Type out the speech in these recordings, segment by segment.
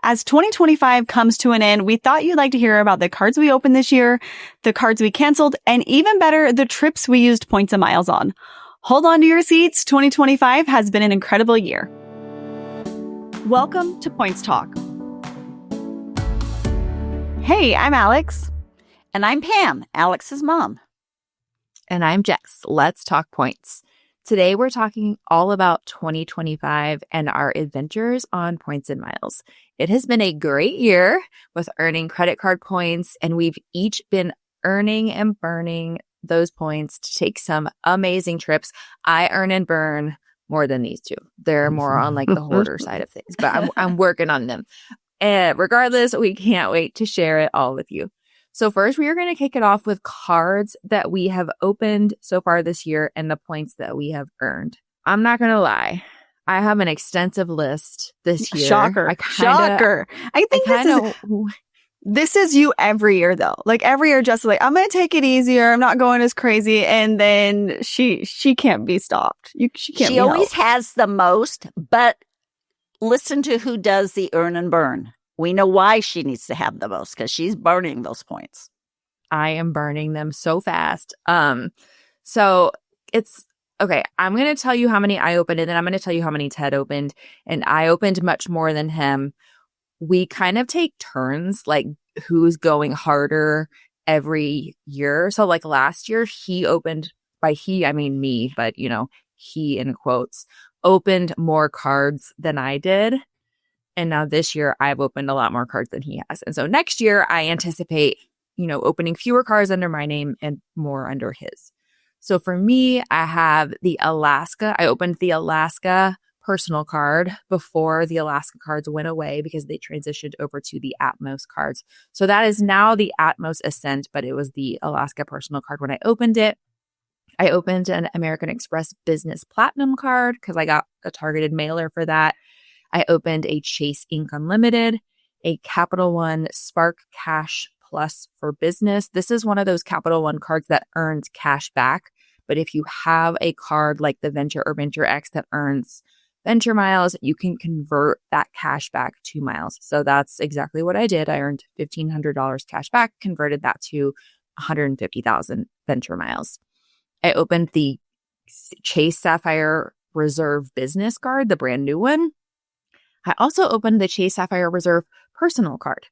As 2025 comes to an end, we thought you'd like to hear about the cards we opened this year, the cards we canceled, and even better, the trips we used points and miles on. Hold on to your seats. 2025 has been an incredible year. Welcome to Points Talk. Hey, I'm Alex. And I'm Pam, Alex's mom. And I'm Jess. Let's talk points. Today, we're talking all about 2025 and our adventures on points and miles. It has been a great year with earning credit card points, and we've each been earning and burning those points to take some amazing trips. I earn and burn more than these two. They're more on like the hoarder side of things, but I'm working on them. And regardless, we can't wait to share it all with you. So first, we are going to kick it off with cards that we have opened so far this year and the points that we have earned. I'm not going to lie. I have an extensive list this year. Shocker. Shocker. I think this is you every year, though. Like every year, just like, I'm going to take it easier. I'm not going as crazy. And then she can't be stopped. She can't She always has the most, but listen to who does the earn and burn. We know why she needs to have the most because she's burning those points. I am burning them so fast. So it's okay. I'm going to tell you how many I opened, and then I'm going to tell you how many Ted opened. And I opened much more than him. We kind of take turns, like who's going harder every year. So like last year, he opened, by he, I mean me, but you know, he in quotes, opened more cards than I did. And now this year, I've opened a lot more cards than he has. And so next year, I anticipate, opening fewer cards under my name and more under his. So for me, I have the Alaska. I opened the Alaska personal card before the Alaska cards went away because they transitioned over to the Atmos cards. So that is now the Atmos Ascent, but it was the Alaska personal card when I opened it. I opened an American Express Business Platinum card because I got a targeted mailer for that. I opened a Chase Ink Unlimited, a Capital One Spark Cash Plus for business. This is one of those Capital One cards that earns cash back. But if you have a card like the Venture or Venture X that earns Venture miles, you can convert that cash back to miles. So that's exactly what I did. I earned $1,500 cash back, converted that to 150,000 Venture miles. I opened the Chase Sapphire Reserve Business card, the brand new one. I also opened the Chase Sapphire Reserve personal card.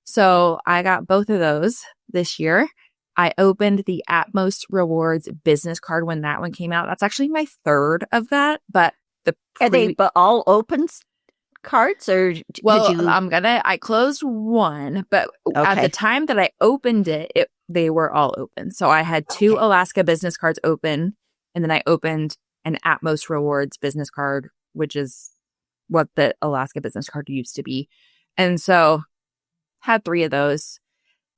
So I got both of those this year. I opened the Atmos Rewards business card when that one came out. That's actually my third of that, but Are they all open cards or I closed one, but at the time that I opened it, they were all open. So I had two Alaska business cards open, and then I opened an Atmos Rewards business card, which is what the Alaska business card used to be. And so had three of those.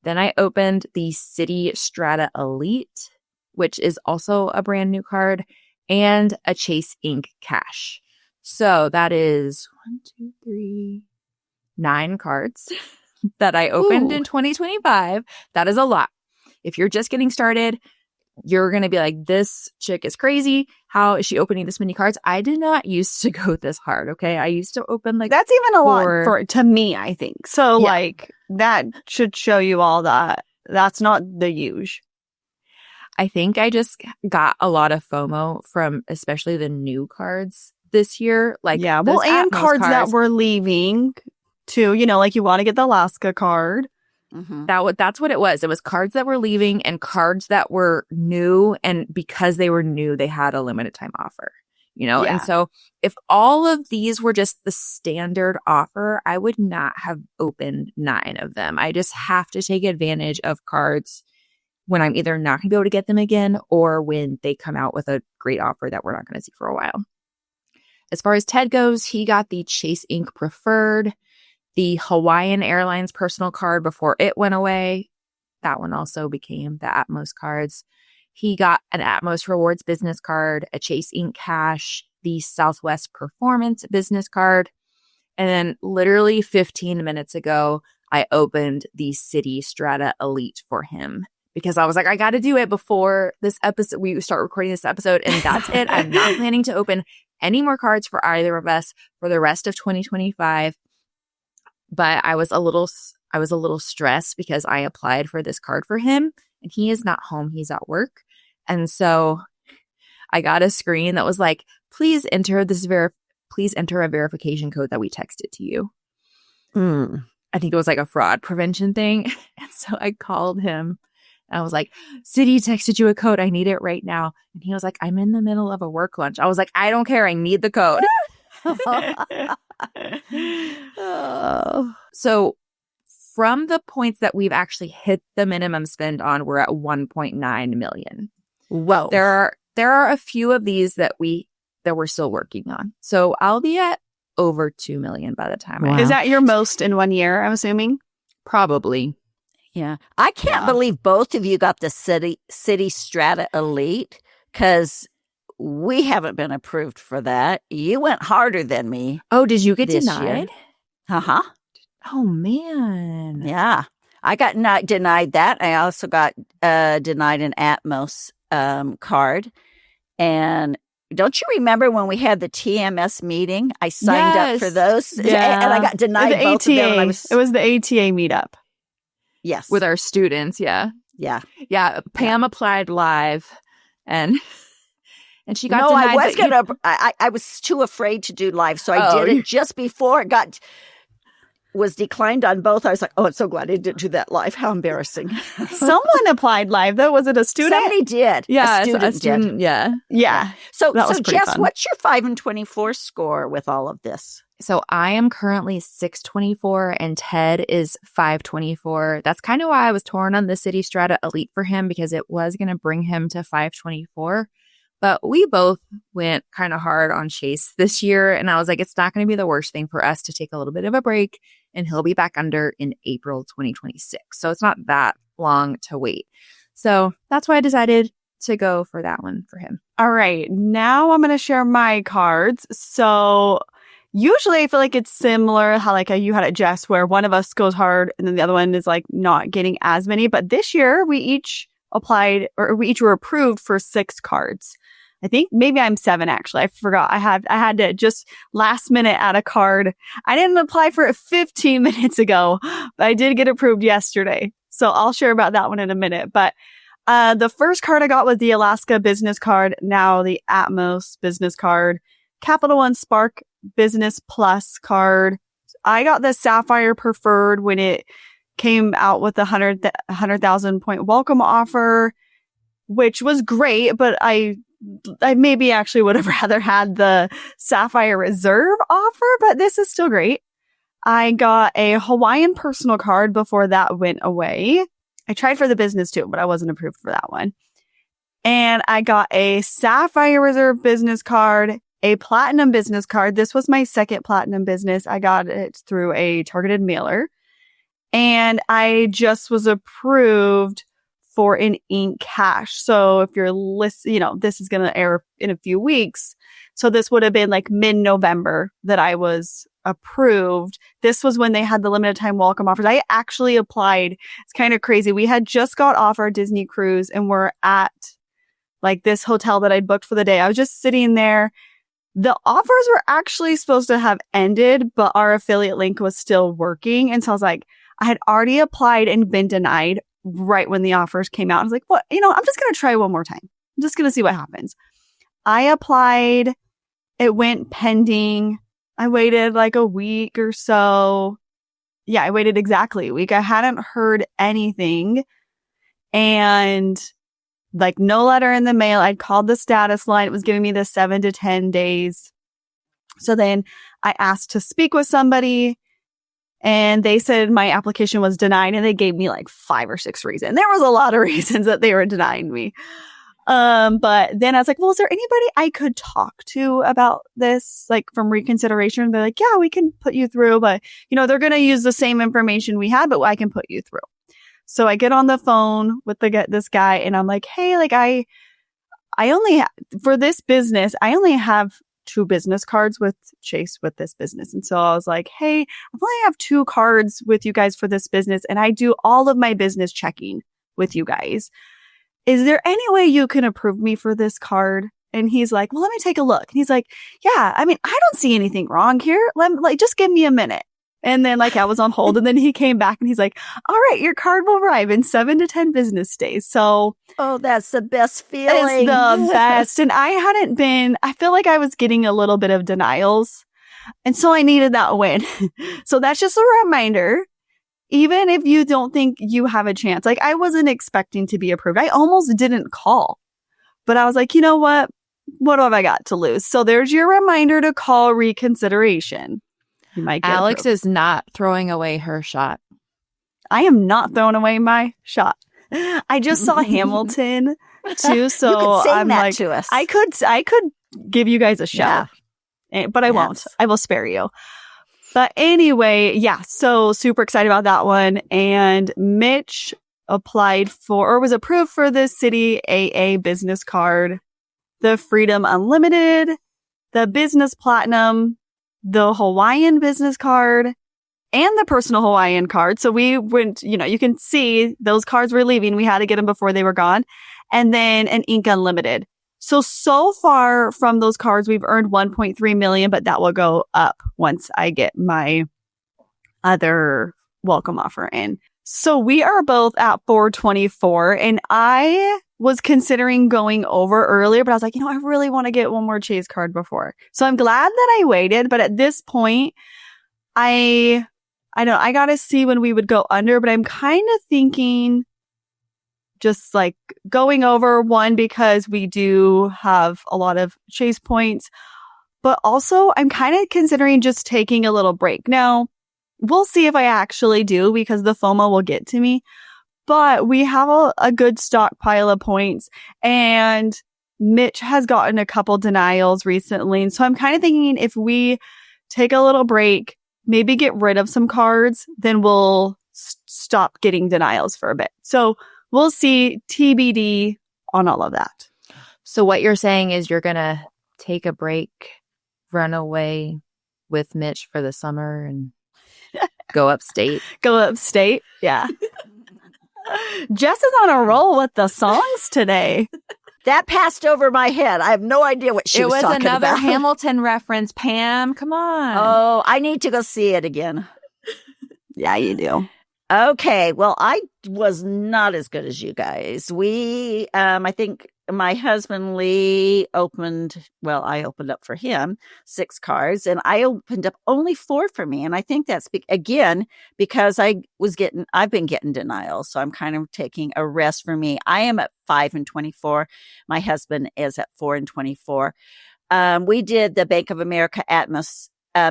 Then I opened the City Strata Elite, which is also a brand new card, and a Chase Ink Cash. So that is 9 cards that I opened in 2025. That is a lot. If you're just getting started, you're going to be like, this chick is crazy. How is she opening this many cards? I did not used to go this hard, okay? I used to open like that's even a lot to me, I think. So like that should show you all that. That's not the usual. I think I just got a lot of FOMO from especially the new cards this year. Like and cards that were leaving too, like you want to get the Alaska card. Mm-hmm. That's what it was. It was cards that were leaving and cards that were new. And because they were new, they had a limited time offer, And so if all of these were just the standard offer, I would not have opened 9 of them. I just have to take advantage of cards when I'm either not going to be able to get them again or when they come out with a great offer that we're not going to see for a while. As far as Ted goes, he got the Chase Ink Preferred, the Hawaiian Airlines personal card before it went away. That one also became the Atmos cards. He got an Atmos Rewards business card, a Chase Ink Cash, the Southwest Performance business card. And then literally 15 minutes ago, I opened the City Strata Elite for him because I was like, I got to do it before this episode. We start recording this episode, and that's it. I'm not planning to open any more cards for either of us for the rest of 2025. but I was a little stressed because I applied for this card for him and he is not home. He's at work. And so I got a screen that was like, please enter a verification code that we texted to you. I think it was like a fraud prevention thing. And so I called him. I was like, City texted you a code. I need it right now. And he was like, I'm in the middle of a work lunch. I was like, I don't care. I need the code. So from the points that we've actually hit the minimum spend on, we're at 1.9 million. Whoa. There are a few of these that we're still working on. So I'll be at over 2 million by the time. Is that your most in 1 year, I'm assuming? Probably. Yeah. I can't believe both of you got the City Strata Elite because we haven't been approved for that. You went harder than me. Oh, did you get denied? Uh-huh. Oh, man. Yeah. I got not denied that. I also got denied an Atmos card. And don't you remember when we had the TMS meeting? I signed up for those. Yeah. And I got denied both of them. It was the ATA meetup. Yes. With our students, yeah. Yeah. Yeah. Pam applied live and she got denied. I was too afraid to do live. So I did it just before it was declined on both. I was like, oh, I'm so glad I didn't do that live. How embarrassing. Someone applied live, though. Was it a student? Somebody did. Yeah, a student did. Yeah. Yeah. So Jess, what's your 5 and 24 score with all of this? So I am currently 624 and Ted is 524. That's kind of why I was torn on the City Strata Elite for him because it was going to bring him to 524. But we both went kind of hard on Chase this year. And I was like, it's not going to be the worst thing for us to take a little bit of a break. And he'll be back under in April 2026. So it's not that long to wait. So that's why I decided to go for that one for him. All right. Now I'm going to share my cards. So usually I feel like it's similar how like you had at Jess where one of us goes hard and then the other one is like not getting as many. But this year we each were approved for 6 cards. I think maybe I'm 7 actually. I forgot. I had to just last minute add a card. I didn't apply for it 15 minutes ago, but I did get approved yesterday. So I'll share about that one in a minute. But the first card I got was the Alaska business card, now the Atmos business card, Capital One Spark Business Plus card. I got the Sapphire Preferred when it came out with the 100,000 point welcome offer, which was great, but I maybe actually would have rather had the Sapphire Reserve offer, but this is still great. I got a Hawaiian personal card before that went away. I tried for the business too, but I wasn't approved for that one. And I got a Sapphire Reserve business card, a platinum business card. This was my second platinum business. I got it through a targeted mailer. And I just was approved for an ink cash. So if you're this is going to air in a few weeks. So this would have been like mid-November that I was approved. This was when they had the limited time welcome offers. I actually applied. It's kind of crazy. We had just got off our Disney cruise and we're at like this hotel that I booked for the day. I was just sitting there. The offers were actually supposed to have ended, but our affiliate link was still working. And so I was like, I had already applied and been denied right when the offers came out. I was like, what? I'm just going to try one more time. I'm just going to see what happens. I applied. It went pending. I waited like a week or so. Yeah, I waited exactly a week. I hadn't heard anything. And like no letter in the mail. I'd called the status line. It was giving me the 7 to 10 days. So then I asked to speak with somebody. And they said my application was denied and they gave me like 5 or 6 reasons. There was a lot of reasons that they were denying me. But then I was like, well, is there anybody I could talk to about this? Like from Reconsideration? They're like, yeah, we can put you through, but they're going to use the same information we had, but I can put you through. So I get on the phone with this guy and I'm like, hey, like I only for this business, I only have 2 business cards with Chase with this business. And so I was like, hey, I only have 2 cards with you guys for this business. And I do all of my business checking with you guys. Is there any way you can approve me for this card? And he's like, well, let me take a look. And he's like, yeah, I mean, I don't see anything wrong here. Just give me a minute. And then I was on hold, and then he came back and he's like, all right, your card will arrive in 7 to 10 business days. So oh, that's the best feeling. it's the best. And I feel like I was getting a little bit of denials. And so I needed that win. So that's just a reminder. Even if you don't think you have a chance, I wasn't expecting to be approved. I almost didn't call, but I was like, you know what? What have I got to lose? So there's your reminder to call Reconsideration. You might get Alex approved. is not throwing away her shot. I am not throwing away my shot. I just saw Hamilton too, so you could sing I'm that to us. I could give you guys a show, but I won't. I will spare you. But anyway, yeah, so super excited about that one. And Mitch applied for, or was approved for the City AA business card, the Freedom Unlimited, the Business Platinum, the Hawaiian business card, and the personal Hawaiian card. So we went, you can see those cards were leaving. We had to get them before they were gone. And then an Ink Unlimited. So far from those cards, we've earned 1.3 million, but that will go up once I get my other welcome offer in. So we are both at 424, and I was considering going over earlier, but I was like, I really want to get one more Chase card before. So I'm glad that I waited, but at this point, I got to see when we would go under, but I'm kind of thinking just going over, one, because we do have a lot of Chase points, but also I'm kind of considering just taking a little break. Now, we'll see if I actually do, because the FOMO will get to me, but we have a good stockpile of points, and Mitch has gotten a couple denials recently. And so I'm kind of thinking if we take a little break, maybe get rid of some cards, then we'll stop getting denials for a bit. So we'll see, TBD on all of that. So what you're saying is you're going to take a break, run away with Mitch for the summer, and go upstate? Go upstate, yeah. Jess is on a roll with the songs today. That passed over my head. I have no idea what she was talking about. It was another Hamilton reference, Pam. Come on. Oh, I need to go see it again. Yeah, you do. Okay. Well, I was not as good as you guys. I think my husband Lee I opened up for him 6 cards, and I opened up only 4 for me. And I think that's because I've been getting denials. So I'm kind of taking a rest for me. I am at 5 and 24. My husband is at 4 and 24. We did the Bank of America Atmos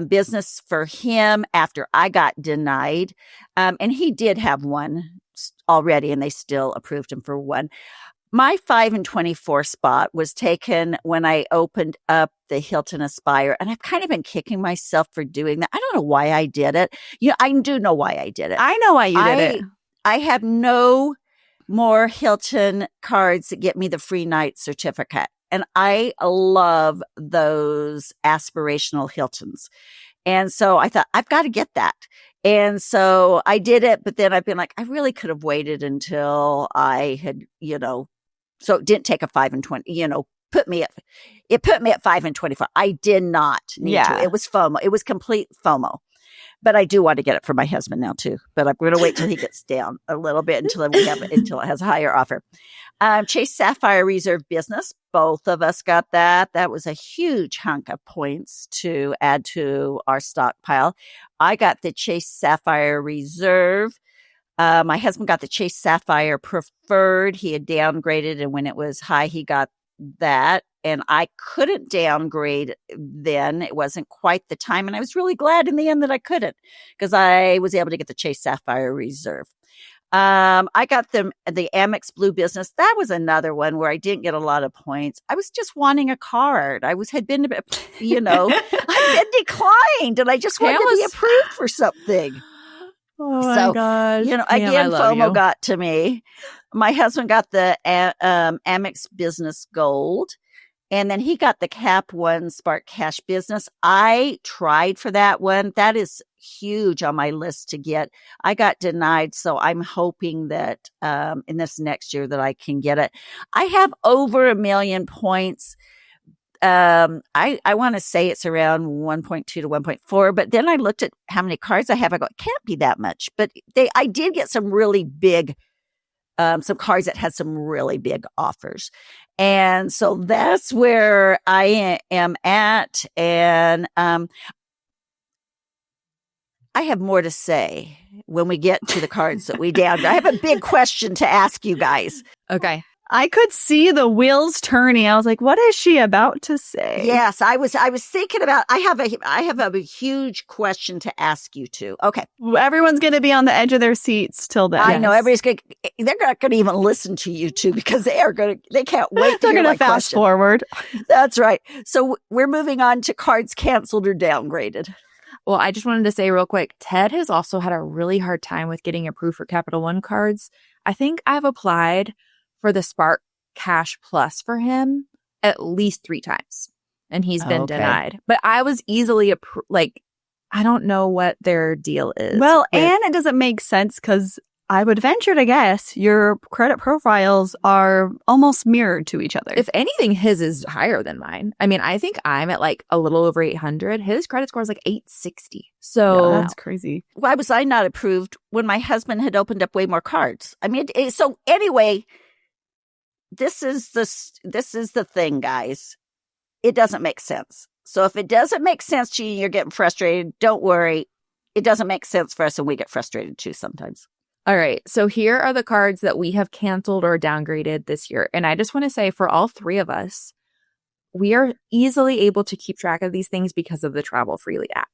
business for him after I got denied. And he did have one already, and they still approved him for one. My 5 and 24 spot was taken when I opened up the Hilton Aspire, and I've kind of been kicking myself for doing that. I don't know why I did it. I do know why I did it. I know why you did it. I have no more Hilton cards that get me the free night certificate. And I love those aspirational Hiltons. And so I thought, I've got to get that. And so I did it, but then I've been like, I really could have waited until I had, so it didn't take a 5 and 20, it put me at 5 and 24. I did not need to. It was FOMO. It was complete FOMO. But I do want to get it for my husband now too. But I'm going to wait till he gets down a little bit until it has a higher offer. Chase Sapphire Reserve Business. Both of us got that. That was a huge hunk of points to add to our stockpile. I got the Chase Sapphire Reserve. My husband got the Chase Sapphire Preferred. He had downgraded, and when it was high, he got that. And I couldn't downgrade then. It wasn't quite the time. And I was really glad in the end that I couldn't, because I was able to get the Chase Sapphire Reserve. I got the Amex Blue Business. That was another one where I didn't get a lot of points. I was just wanting a card. I'd been declined, and I just wanted to be approved for something. Oh my God. Again, FOMO got to me. My husband got the Amex Business Gold, and then he got the Cap One Spark Cash Business. I tried for that one. That is huge on my list to get. I got denied, so I'm hoping that in this next year that I can get it. I have over 1 million points. I want to say it's around 1.2 to 1.4, but then I looked at how many cards I have. I go, it can't be that much. But I did get some really big, some cards that had some really big offers. And so that's where I am at. And I have more to say when we get to the cards that we downgrade. I have a big question to ask you guys. Okay. I could see the wheels turning. I was like, what is she about to say? Yes, I was thinking about, I have a huge question to ask you two. Okay. Everyone's going to be on the edge of their seats till then. I know they're not going to even listen to you two because they can't wait to They're hear going my to fast question. forward. That's right. So we're moving on to cards canceled or downgraded. Well, I just wanted to say real quick, Ted has also had a really hard time with getting approved for Capital One cards. I think I've applied for the Spark Cash Plus for him at least 3 times, and he's been denied. But I was easily I don't know what their deal is. Well, and it doesn't make sense because I would venture to guess your credit profiles are almost mirrored to each other. If anything, his is higher than mine. I mean, I think I'm at like a little over 800. His credit score is like 860. So that's crazy. Why was I not approved when my husband had opened up way more cards? I mean, so anyway, this is the thing, guys. It doesn't make sense. So if it doesn't make sense to you and you're getting frustrated, don't worry. It doesn't make sense for us, and we get frustrated too sometimes. All right. So here are the cards that we have canceled or downgraded this year. And I just want to say for all 3 of us, we are easily able to keep track of these things because of the Travel Freely app.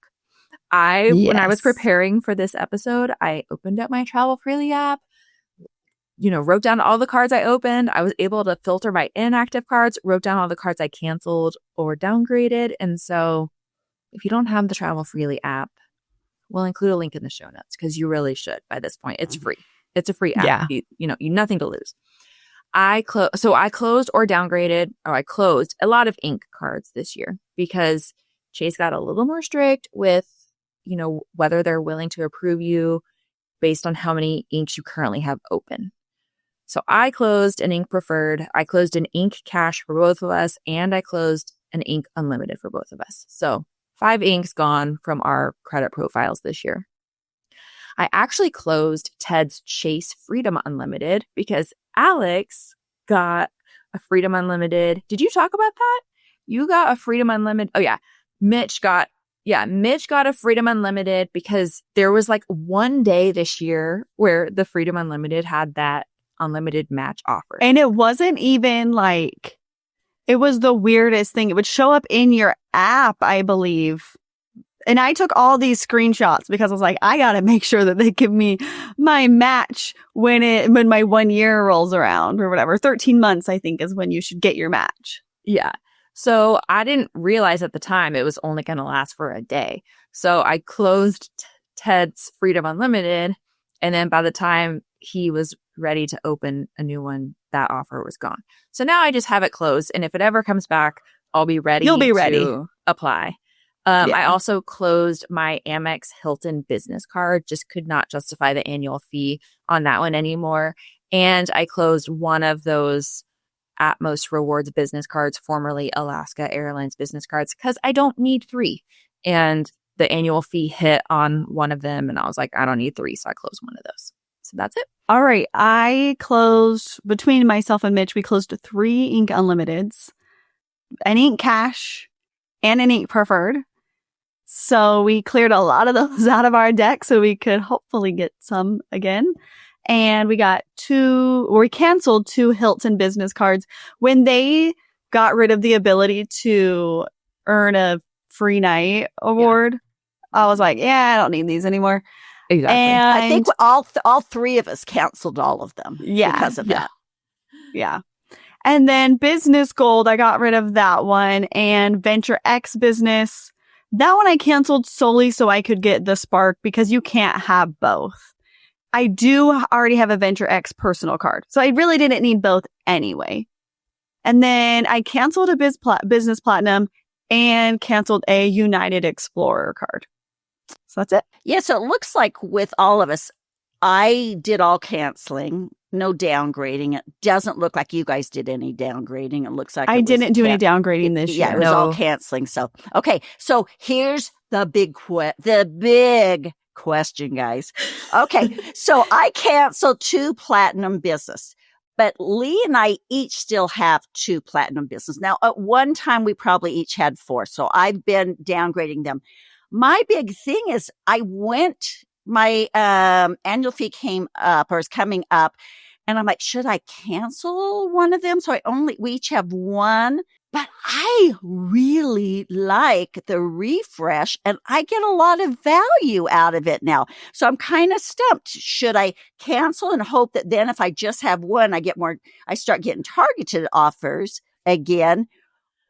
When I was preparing for this episode, I opened up my Travel Freely app, wrote down all the cards I opened. I was able to filter my inactive cards, wrote down all the cards I canceled or downgraded. And so if you don't have the Travel Freely app, we'll include a link in the show notes because you really should by this point. It's free. It's a free app. Yeah. You nothing to lose. I closed or downgraded, or I closed a lot of ink cards this year because Chase got a little more strict with, whether they're willing to approve you based on how many inks you currently have open. So I closed an ink preferred. I closed an ink cash for both of us, and I closed an ink unlimited for both of us. So 5 inks gone from our credit profiles this year. I actually closed Ted's Chase Freedom Unlimited because Alex got a Freedom Unlimited. Did you talk about that? You got a Freedom Unlimited. Oh, yeah. Mitch got a Freedom Unlimited because there was like one day this year where the Freedom Unlimited had that unlimited match offer. And it wasn't even like, it was the weirdest thing. It would show up in your app, I believe. And I took all these screenshots because I was like, I got to make sure that they give me my match when my 1 year rolls around or whatever. 13 months, I think, is when you should get your match. Yeah. So I didn't realize at the time it was only going to last for a day. So I closed Ted's Freedom Unlimited. And then by the time he was ready to open a new one, that offer was gone. So now I just have it closed. And if it ever comes back, I'll be ready. You'll be ready to apply. I also closed my Amex Hilton business card, just could not justify the annual fee on that one anymore. And I closed one of those Atmos Rewards business cards, formerly Alaska Airlines business cards, because I don't need 3. And the annual fee hit on one of them. And I was like, I don't need 3. So I closed one of those. So that's it. All right. I closed, between myself and Mitch, we closed 3 ink unlimiteds, an ink cash, and an ink preferred. So we cleared a lot of those out of our deck so we could hopefully get some again. And we canceled 2 Hilton business cards. When they got rid of the ability to earn a free night award, I was like, I don't need these anymore. Exactly. And I think all 3 of us canceled all of them because of that. Yeah. And then Business Gold, I got rid of that one. And Venture X Business, that one I canceled solely so I could get the Spark because you can't have both. I do already have a Venture X personal card, so I really didn't need both anyway. And then I canceled a Business Platinum and canceled a United Explorer card. So that's it. Yeah, so it looks like with all of us, I did all canceling. no downgrading. It doesn't look like you guys did any downgrading. It looks like I didn't do any downgrading this year. Yeah, it was all canceling. So, okay. So here's the big question, guys. Okay. So I canceled 2 platinum business, but Lee and I each still have 2 platinum business. Now, at one time, we probably each had 4. So I've been downgrading them. My big thing is my annual fee came up or is coming up. And I'm like, should I cancel one of them? So we each have 1, but I really like the refresh and I get a lot of value out of it now. So I'm kind of stumped. Should I cancel and hope that then if I just have 1, I start getting targeted offers again?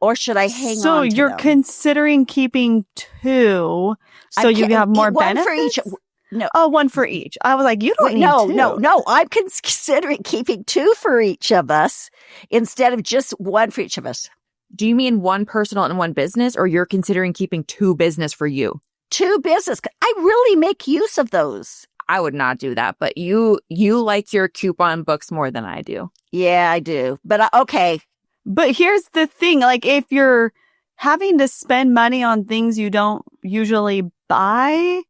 Or should I hang on to them? So you're considering keeping 2 so you have more benefits? For each. No. Oh, 1 for each. I was like, you don't need 2. No. I'm considering keeping 2 for each of us instead of just 1 for each of us. Do you mean 1 personal and 1 business, or you're considering keeping 2 business for you? 2 business. I really make use of those. I would not do that, but you like your coupon books more than I do. Yeah, I do. But okay. But here's the thing. Like, if you're having to spend money on things you don't usually buy,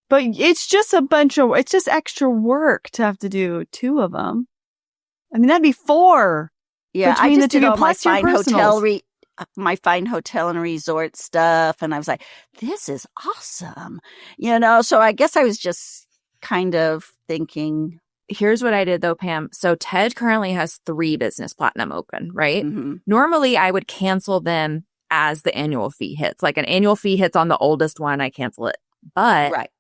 but it's just it's just extra work to have to do 2 of them. I mean, that'd be 4. Yeah, between I just the 2 did all plus my your fine hotel and resort stuff. And I was like, this is awesome. So I guess I was just kind of thinking. Here's what I did though, Pam. So Ted currently has 3 business platinum open, right? Mm-hmm. Normally I would cancel them as the annual fee hits. Like an annual fee hits on the oldest one, I cancel it. But right.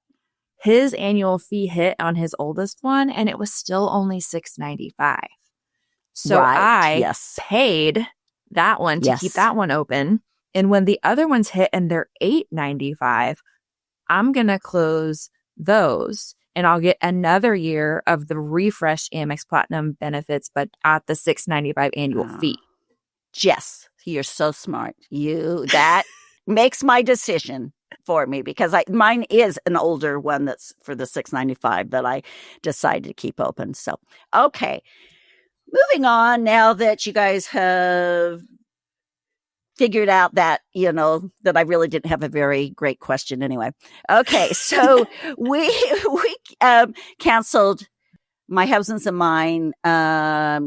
His annual fee hit on his oldest one and it was still only $695. So I paid that one to keep that one open. And when the other ones hit and they're $895, I'm going to close those and I'll get another year of the refresh Amex Platinum benefits, but at the $695 annual fee. Jess, you're so smart. That makes my decision for me because mine is an older one that's for the $695 that I decided to keep open. So, okay. Moving on, now that you guys have figured out that, that I really didn't have a very great question anyway. Okay, so we canceled my husband's and mine,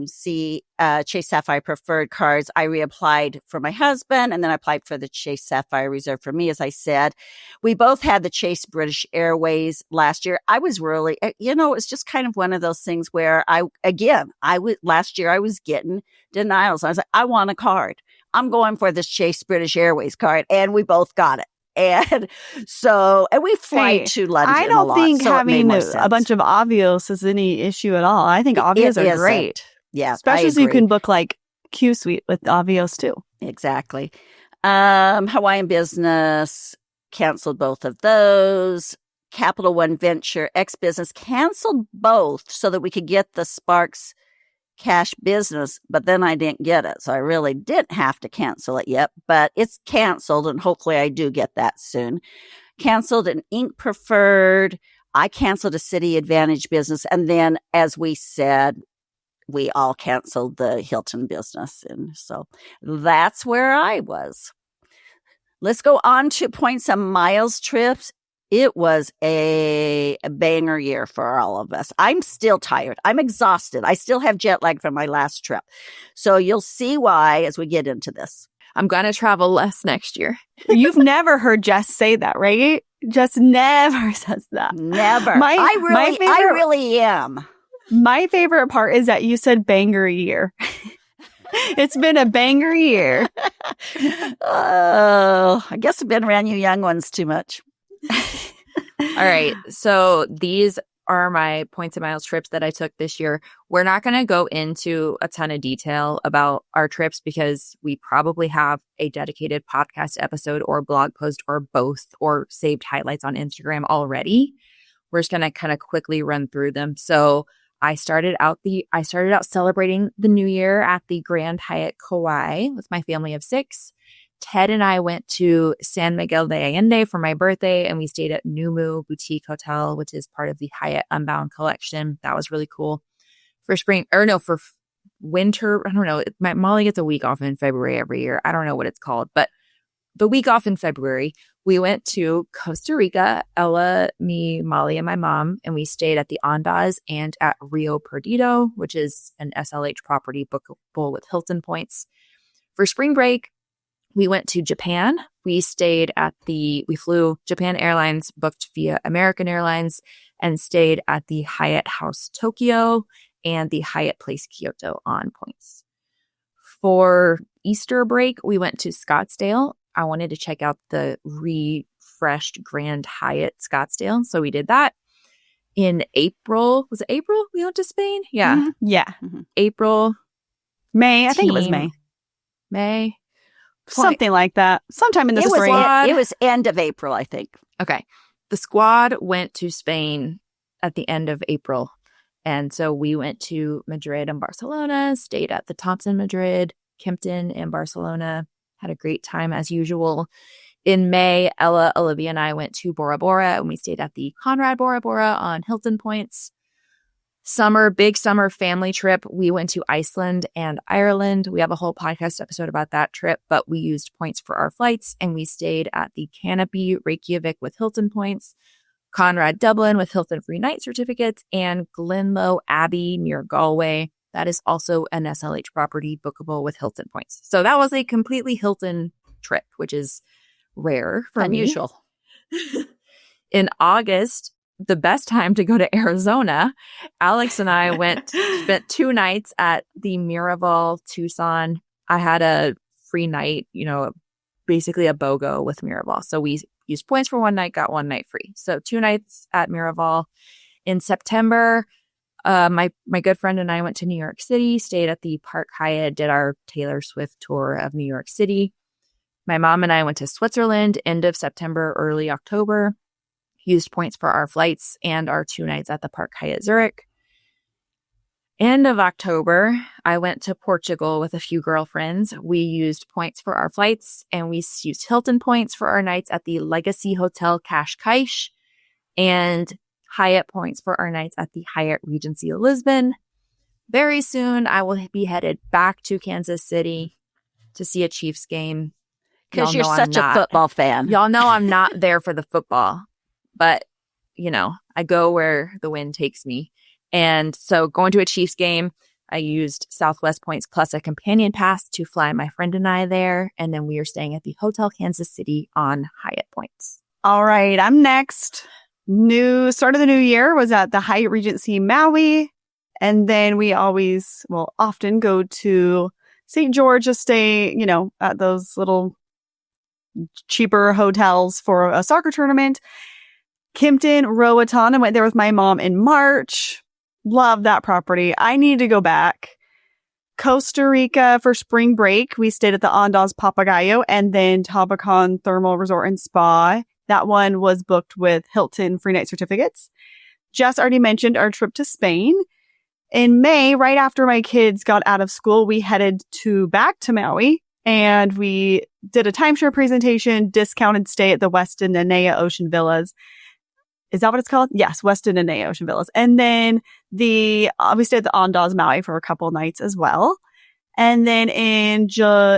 Chase Sapphire Preferred cards. I reapplied for my husband and then I applied for the Chase Sapphire Reserve for me, as I said. We both had the Chase British Airways last year. I was really, it's just kind of one of those things where last year I was getting denials. I was like, I want a card. I'm going for this Chase British Airways card. And we both got it. And we fly to London. I don't think having a bunch of Avios is any issue at all. I think Avios are great. Yeah. Especially so you can book like Q Suite with Avios too. Exactly. Hawaiian Business canceled both of those. Capital One Venture, X Business canceled both so that we could get the Sparks Cash Business, but then I didn't get it. So I really didn't have to cancel it yet, but it's canceled and hopefully I do get that soon. Canceled an Inc. Preferred. I canceled a City Advantage business. And then, as we said, we all canceled the Hilton business. And so that's where I was. Let's go on to points and miles trips. It was a banger year for all of us. I'm still tired. I'm exhausted. I still have jet lag from my last trip. So you'll see why as we get into this. I'm going to travel less next year. You've never heard Jess say that, right? Jess never says that. Never. I really am. My favorite part is that you said banger year. It's been a banger year. Oh, I guess I've been around you young ones too much. All right. So these are my points and miles trips that I took this year. We're not going to go into a ton of detail about our trips because we probably have a dedicated podcast episode or blog post or both or saved highlights on Instagram already. We're just going to kind of quickly run through them. So I started out celebrating the new year at the Grand Hyatt Kauai with my family of 6. Ted and I went to San Miguel de Allende for my birthday, and we stayed at Numu Boutique Hotel, which is part of the Hyatt Unbound collection. That was really cool. for winter. I don't know. Molly gets a week off in February every year. I don't know what it's called, but the week off in February, we went to Costa Rica, Ella, me, Molly, and my mom, and we stayed at the Andaz and at Rio Perdido, which is an SLH property bookable with Hilton points. For spring break, we went to Japan. We flew Japan Airlines, booked via American Airlines, and stayed at the Hyatt House Tokyo and the Hyatt Place Kyoto on points. For Easter break, we went to Scottsdale. I wanted to check out the refreshed Grand Hyatt Scottsdale, so we did that. In April, was it April we went to Spain? Yeah. Mm-hmm. Yeah. Mm-hmm. April. May. I think it was May. May. Something like that. Sometime in the spring. It was end of April, I think. Okay. The squad went to Spain at the end of April. And so we went to Madrid and Barcelona, stayed at the Thompson Madrid, Kempton, and Barcelona. Had a great time as usual. In May, Ella, Olivia, and I went to Bora Bora, and we stayed at the Conrad Bora Bora on Hilton points. Big summer family trip. We went to Iceland and Ireland. We have a whole podcast episode about that trip, but we used points for our flights, and we stayed at the Canopy Reykjavik with Hilton points, Conrad Dublin with Hilton free night certificates, and Glenlow Abbey near Galway. That is also an SLH property bookable with Hilton points. So that was a completely Hilton trip, which is rare for unusual. In August, the best time to go to Arizona, Alex and I spent 2 nights at the Miraval Tucson. I had a free night, basically a BOGO with Miraval. So we used points for 1 night, got 1 night free. So 2 nights at Miraval. In September, my good friend and I went to New York City, stayed at the Park Hyatt, did our Taylor Swift tour of New York City. My mom and I went to Switzerland end of September, early October, used points for our flights and our 2 nights at the Park Hyatt Zurich. End of October, I went to Portugal with a few girlfriends. We used points for our flights, and we used Hilton points for our nights at the Legacy Hotel Cascais and Hyatt points for our nights at the Hyatt Regency Lisbon. Very soon, I will be headed back to Kansas City to see a Chiefs game. Because you're such a football fan. Y'all know I'm not there for the football, but, I go where the wind takes me. And so going to a Chiefs game, I used Southwest points plus a companion pass to fly my friend and I there. And then we are staying at the Hotel Kansas City on Hyatt points. All right, I'm next. Start of the new year was at the Hyatt Regency Maui. And then we often go to St. George to stay, at those little cheaper hotels for a soccer tournament. Kimpton, Roatan, I went there with my mom in March. Love that property. I need to go back. Costa Rica for spring break. We stayed at the Andaz Papagayo and then Tabacan Thermal Resort and Spa. That one was booked with Hilton free night certificates. Jess already mentioned our trip to Spain. In May, right after my kids got out of school, we headed back to Maui and we did a timeshare presentation, discounted stay at the Westin Nanea Ocean Villas. Is that what it's called? Yes, Westin Nanea Ocean Villas. And then we stayed at the Andaz Maui for a couple nights as well. And then in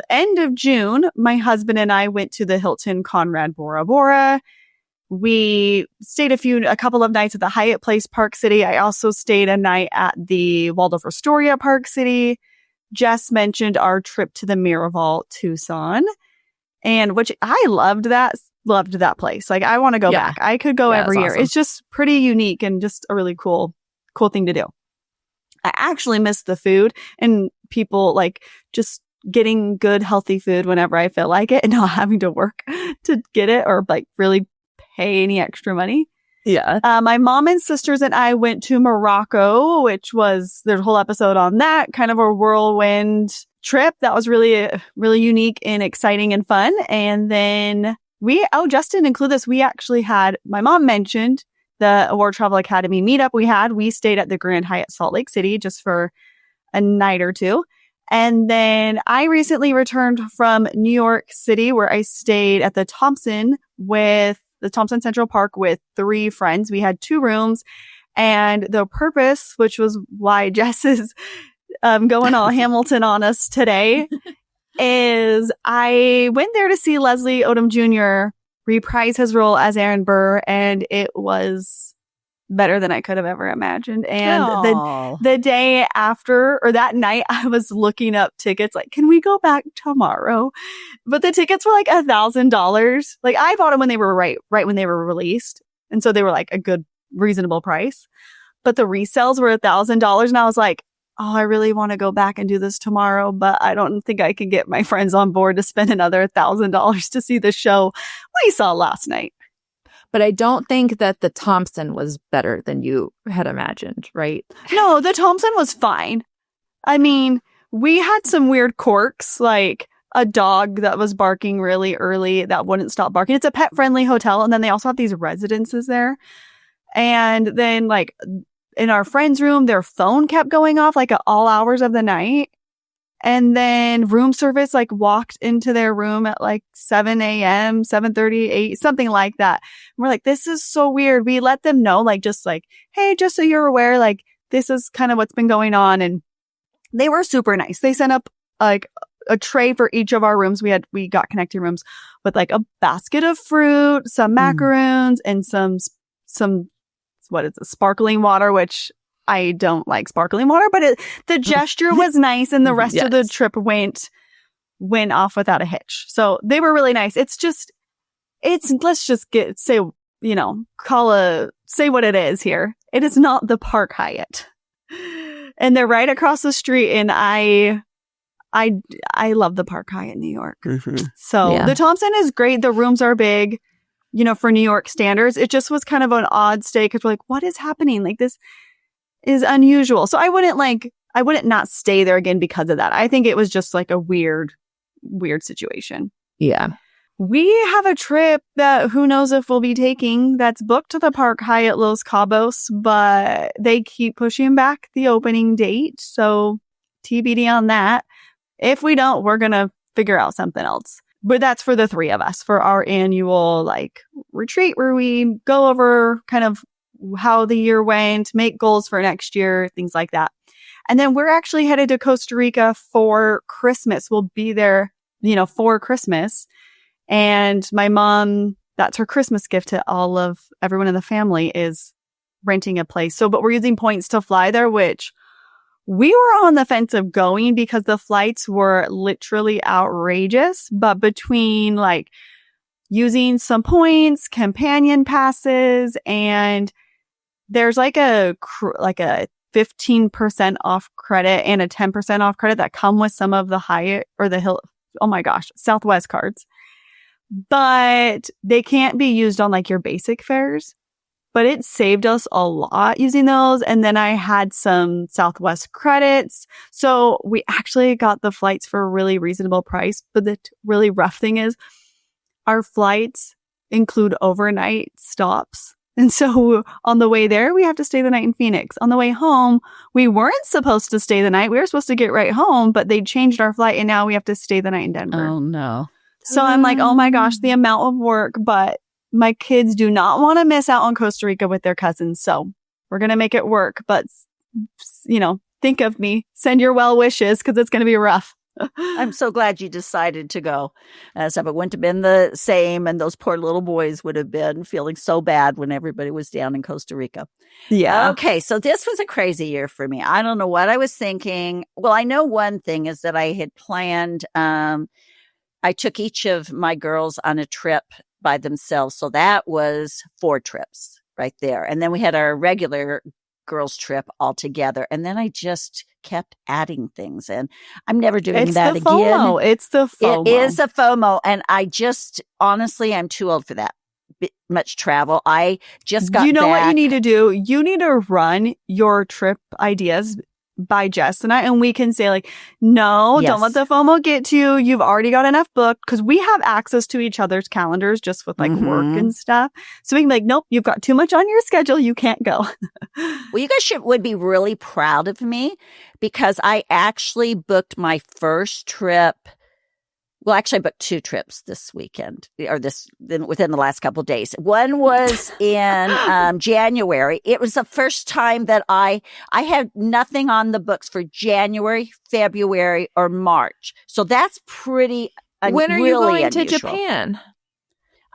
end of June, my husband and I went to the Hilton Conrad Bora Bora. We stayed a couple of nights at the Hyatt Place Park City. I also stayed a night at the Waldorf Astoria Park City. Jess mentioned our trip to the Miraval Tucson, and which I loved that place. Like, I want to go back. I could go every year. Awesome. It's just pretty unique and just a really cool thing to do. I actually miss the food and people just getting good, healthy food whenever I feel like it and not having to work to get it or really pay any extra money. Yeah. My mom and sisters and I went to Morocco, which was, there's a whole episode on that, kind of a whirlwind trip. That was really, really unique and exciting and fun. And then just didn't include this. We actually had, my mom mentioned the Award Travel Academy meetup we stayed at the Grand Hyatt Salt Lake City just for a night or two. And then I recently returned from New York City where I stayed at the Thompson Central Park with 3 friends. We had 2 rooms And the purpose, which was why Jess is going all Hamilton on us today, is I went there to see Leslie Odom Jr. reprise his role as Aaron Burr, and it was better than I could have ever imagined. And the day after, or that night, I was looking up tickets, like, can we go back tomorrow? But the tickets were like $1,000. Like, I bought them when they were right when they were released. And so they were like a good, reasonable price. But the resales were $1,000. And I was like, oh, I really want to go back and do this tomorrow, but I don't think I can get my friends on board to spend another $1,000 to see the show we saw last night. But I don't think that the Thompson was better than you had imagined, right? No, the Thompson was fine. I mean, we had some weird quirks, like a dog that was barking really early that wouldn't stop barking. It's a pet-friendly hotel, and then they also have these residences there. And then, like, in our friend's room, their phone kept going off, like, at all hours of the night. And then room service, like, walked into their room at, like, 7 a.m., 7:30, 8, something like that. And we're like, this is so weird. We let them know, like, just like, hey, just so you're aware, like, this is kind of what's been going on. And they were super nice. They sent up, like, a tray for each of our rooms. We got connecting rooms with, like, a basket of fruit, some macaroons, and some, what is it, sparkling water, which I don't like sparkling water, but the gesture was nice, and the rest of the trip went off without a hitch. So they were really nice. Let's just say what it is here. It is not the Park Hyatt, and they're right across the street. And I love the Park Hyatt in New York. Mm-hmm. So the Thompson is great. The rooms are big, for New York standards. It just was kind of an odd stay because we're like, what is happening? Like, this is unusual. So I wouldn't not stay there again because of that. I think it was just like a weird situation. Yeah. We have a trip that who knows if we'll be taking that's booked to the Park Hyatt Los Cabos, but they keep pushing back the opening date. So TBD on that. If we don't, we're going to figure out something else. But that's for the three of us for our annual like retreat where we go over kind of how the year went, make goals for next year, things like that. And then we're actually headed to Costa Rica for Christmas. We'll be there, for Christmas. And my mom, that's her Christmas gift to everyone in the family is renting a place. But we're using points to fly there, which we were on the fence of going because the flights were literally outrageous. But between like using some points, companion passes, and there's like a 15% off credit and a 10% off credit that come with some of the Hyatt or the Southwest cards. But they can't be used on like your basic fares. But it saved us a lot using those. And then I had some Southwest credits. So we actually got the flights for a really reasonable price. But the really rough thing is our flights include overnight stops. And so on the way there, we have to stay the night in Phoenix. On the way home, we weren't supposed to stay the night. We were supposed to get right home, but they changed our flight and now we have to stay the night in Denver. Oh, no. So I'm like, oh my gosh, the amount of work, but my kids do not want to miss out on Costa Rica with their cousins. So we're going to make it work. But, think of me. Send your well wishes because it's going to be rough. I'm so glad you decided to go. As if it wouldn't have been the same, and those poor little boys would have been feeling so bad when everybody was down in Costa Rica. Yeah. Okay, so this was a crazy year for me. I don't know what I was thinking. Well, I know one thing is that I had planned, I took each of my girls on a trip by themselves. So that was 4 trips right there. And then we had our regular girls trip all together. And then I just kept adding things, and I'm never doing that again. It's the FOMO. It is a FOMO. And I just, honestly, I'm too old for that. Much travel. I just got back. What you need to do? You need to run your trip ideas by Jess and I, and we can say like, no, don't let the FOMO get to you. You've already got enough booked, because we have access to each other's calendars just with like work and stuff. So we can be like, nope, you've got too much on your schedule. You can't go. Well, you guys would be really proud of me, because I actually booked my first trip Well, actually, I booked 2 trips this weekend or within the last couple of days. One was in January. It was the first time that I had nothing on the books for January, February, or March. So that's pretty When are really you going unusual. to Japan?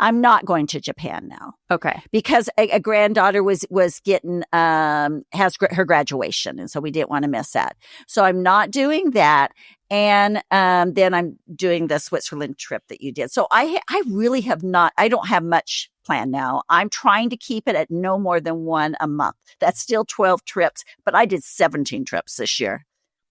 I'm not going to Japan now. Okay. Because a granddaughter was getting, has her graduation. And so we didn't want to miss that. So I'm not doing that. And, then I'm doing the Switzerland trip that you did. So I really have not, I don't have much planned now. I'm trying to keep it at no more than 1 a month. That's still 12 trips, but I did 17 trips this year.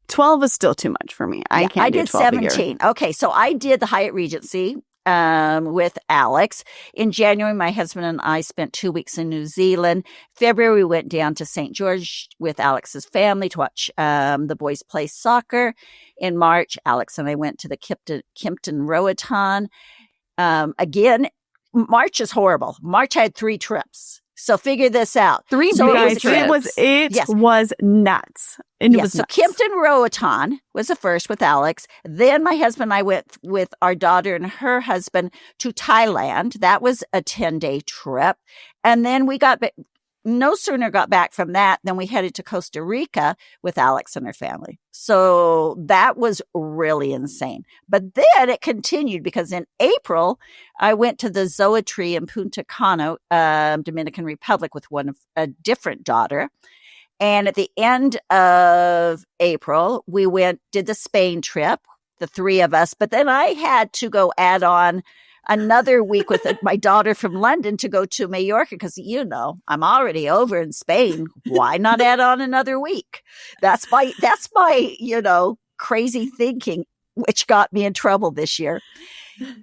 12 is still too much for me. I did 17. Okay. So I did the Hyatt Regency. With Alex. In January, my husband and I spent 2 weeks in New Zealand. February, we went down to St. George with Alex's family to watch the boys play soccer. In March, Alex and I went to the Kimpton Roatan. Again, March is horrible. March had 3 trips. So figure this out. 3 so trips. It was nuts. It was nuts. So Kimpton Roatan was the first with Alex. Then my husband and I went with our daughter and her husband to Thailand. That was a 10-day trip. And then we no sooner got back from that than we headed to Costa Rica with Alex and her family. So that was really insane. But then it continued because in April, I went to the Zoetree in Punta Cana, Dominican Republic with a different daughter. And at the end of April, we did the Spain trip, the 3 of us. But then I had to go add on another week with my daughter from London to go to Mallorca because, I'm already over in Spain. Why not add on another week? That's my crazy thinking, which got me in trouble this year.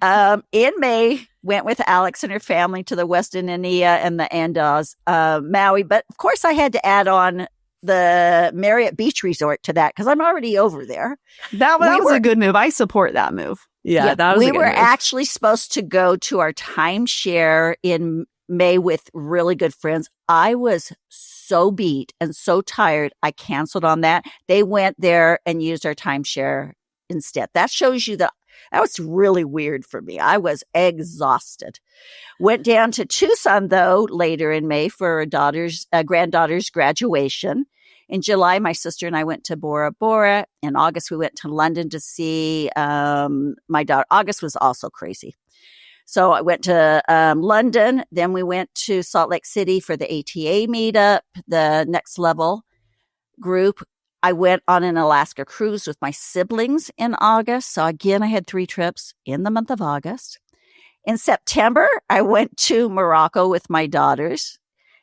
In May, went with Alex and her family to the Western India and the Andes, Maui. But of course, I had to add on the Marriott Beach Resort to that because I'm already over there. That was a good move. I support that move. Yeah, that was a good move. We were actually supposed to go to our timeshare in May with really good friends. I was so beat and so tired. I canceled on that. They went there and used our timeshare instead. That shows you that was really weird for me. I was exhausted. Went down to Tucson though later in May for a granddaughter's graduation. In July, my sister and I went to Bora Bora. In August, we went to London to see my daughter. August was also crazy. So I went to London. Then we went to Salt Lake City for the ATA meetup, the Next Level group. I went on an Alaska cruise with my siblings in August. So again, I had 3 trips in the month of August. In September, I went to Morocco with my daughters.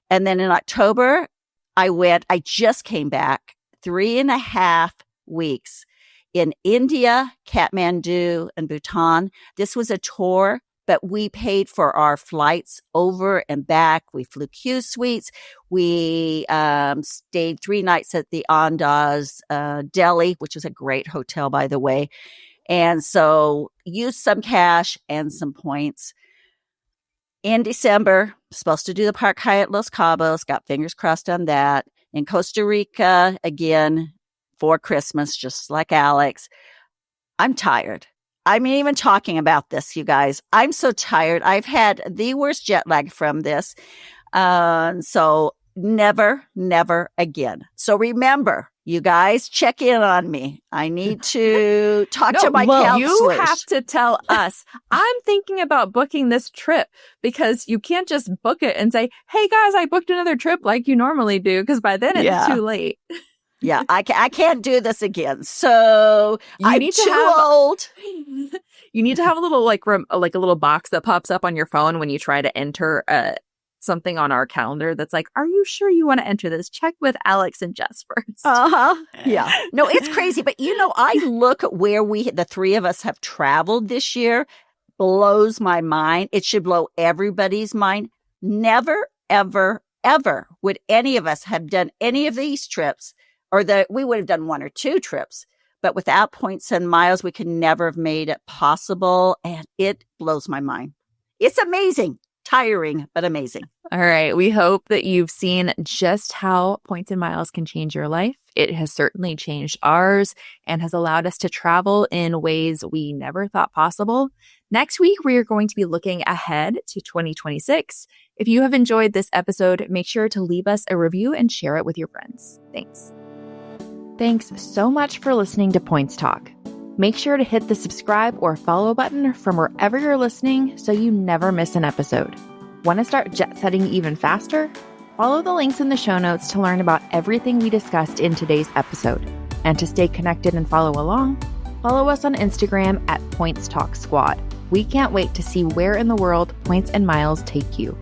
And then in October, I just came back 3.5 weeks in India, Kathmandu, and Bhutan. This was a tour, but we paid for our flights over and back. We flew Q suites. We stayed 3 nights at the Andaz Delhi, which is a great hotel, by the way. And so used some cash and some points. In December, supposed to do the Park Hyatt Los Cabos, got fingers crossed on that. In Costa Rica, again, for Christmas, just like Alex. I'm tired. I'm even talking about this, you guys. I'm so tired. I've had the worst jet lag from this. So never, never again. So remember, you guys, check in on me. I need to talk to my counselors. You have to tell us. I'm thinking about booking this trip because you can't just book it and say, hey, guys, I booked another trip like you normally do because by then it's too late. Yeah, I can't do this again. So I'm too old. You need to have a little like a little box that pops up on your phone when you try to enter something on our calendar that's like, are you sure you want to enter this? Check with Alex and Jess first. Yeah. No, it's crazy. But I look at where the 3 of us have traveled this year, blows my mind. It should blow everybody's mind. Never, ever, ever would any of us have done any of these trips, or we would have done 1 or 2 trips. But without points and miles, we could never have made it possible. And it blows my mind. It's amazing. Tiring, but amazing. All right. We hope that you've seen just how points and miles can change your life. It has certainly changed ours and has allowed us to travel in ways we never thought possible. Next week, we are going to be looking ahead to 2026. If you have enjoyed this episode, make sure to leave us a review and share it with your friends. Thanks. Thanks so much for listening to Points Talk. Make sure to hit the subscribe or follow button from wherever you're listening so you never miss an episode. Want to start jet setting even faster? Follow the links in the show notes to learn about everything we discussed in today's episode. And to stay connected and follow along, follow us on Instagram at Points Talk Squad. We can't wait to see where in the world Points and Miles take you.